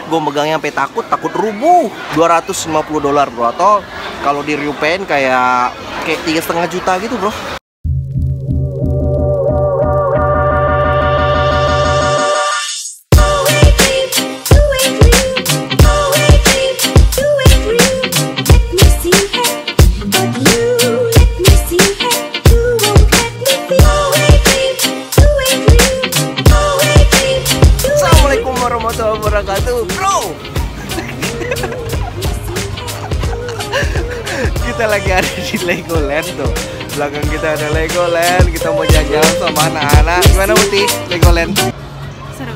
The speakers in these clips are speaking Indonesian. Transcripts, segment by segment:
Gue megangnya sampai takut rubuh. $250 bro, atau kalau di Rupiah kayak 3,5 juta gitu bro. Bro, kita lagi ada di Legoland tuh. Belakang kita ada Legoland. Kita mau jalan-jalan sama anak-anak. Gimana Muti? Legoland seru.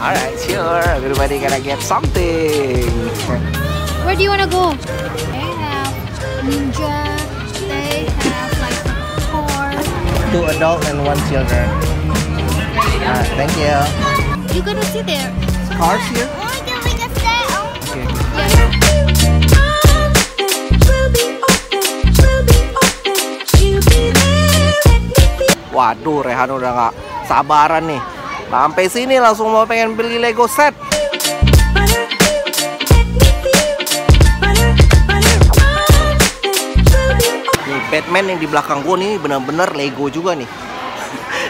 Alright, sure. Everybody gonna get something. Where do you wanna go? They have ninja. They have like horse. 2 adult and 1 children. Thank you. You gonna sit there? Cars here? Okay. Waduh, Rehan udah nggak sabaran nih. Sampai sini langsung mau pengen beli Lego set. Nih Batman yang di belakang gue nih bener-bener Lego juga nih.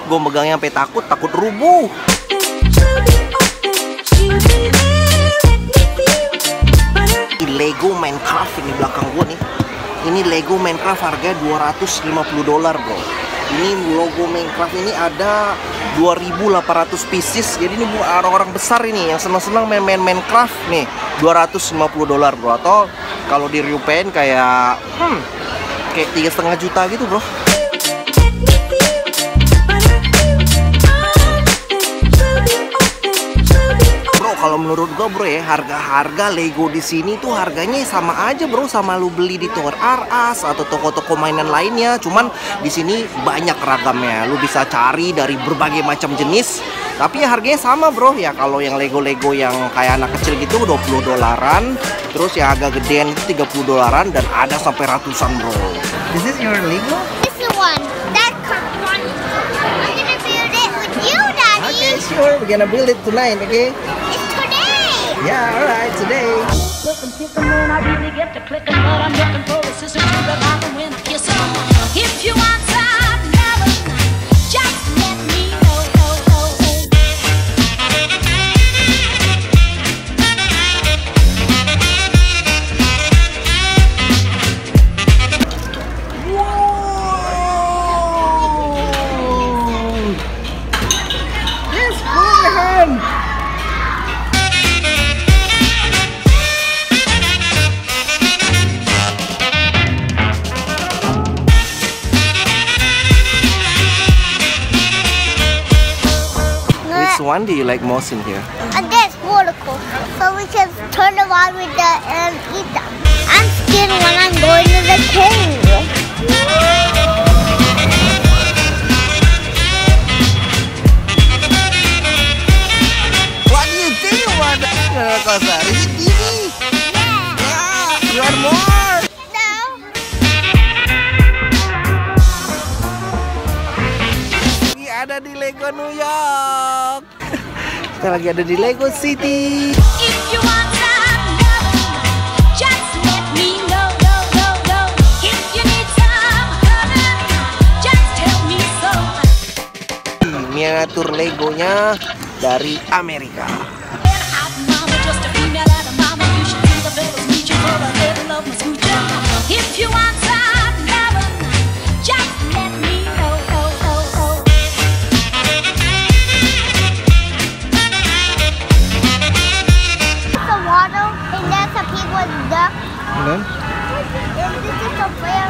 Gue megangnya sampai takut rubuh. Ini Lego Minecraft ini belakang gue nih. Ini Lego Minecraft harganya $250 bro. Ini logo Minecraft ini ada 2.800 pieces. Jadi ini buat orang-orang besar ini yang senang-senang main Minecraft nih. $250 bro, atau kalau di Rupiah kayak 3,5 juta gitu bro. Kalau menurut gue bro ya, harga Lego di sini tuh harganya sama aja bro sama lu beli di Toys R Us atau toko-toko mainan lainnya. Cuman di sini banyak ragamnya, lu bisa cari dari berbagai macam jenis. Tapi ya harganya sama bro ya. Kalau yang Lego yang kayak anak kecil gitu $20, terus yang agak gedean itu $30 dan ada sampai ratusan bro. This is your Lego? This is one. That one. I'm gonna build it with you, Daddy. Okay, sure. We're gonna build it tonight, okay? Yeah, alright, today. Looking, picking when I really get to clicking, but I'm looking for a sister to revive them when I kiss them. If you want some love, just let me know. Yes, Rehan. Which one do you like most in here? And this water coaster, so we can turn around with that and eat them. I'm scared when I'm going to the cave. What do you think about that roller coaster? Is it easy? Yeah. You are more. No. Lagi ada di Lego New York. Kita lagi ada di Lego City. If you want some love, just let me know. If you need some loving, just tell me so. Miniatur Legonya dari Amerika. Mama, just a female out of mama. You should see the fellas meet you for a little love, my scoocher. If you want some loving, just let me know. The water, and there's some people with duck. Bener? And this is a fair.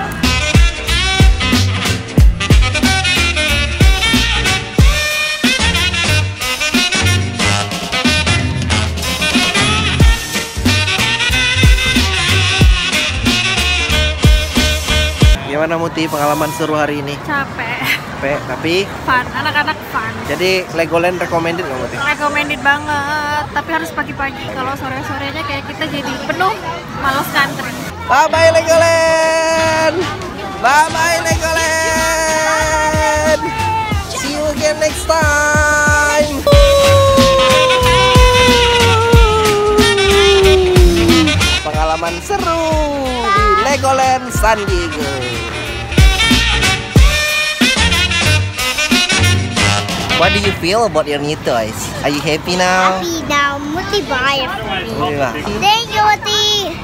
Gimana Muti pengalaman seru hari ini? Capek, Tapi fun, anak-anak fun. jadi Legoland recommended nggak Muti? Recommended banget, tapi harus pagi-pagi. Kalau sore-sorenya kayak kita jadi penuh, malas ngantri. Bye bye Legoland. Bye-bye Legoland. See you again next time. Pengalaman seru di Legoland San Diego. What do you feel about your new toys? Are you happy now? Happy now. Muti buy it for me. Iya. Thank you, Muti.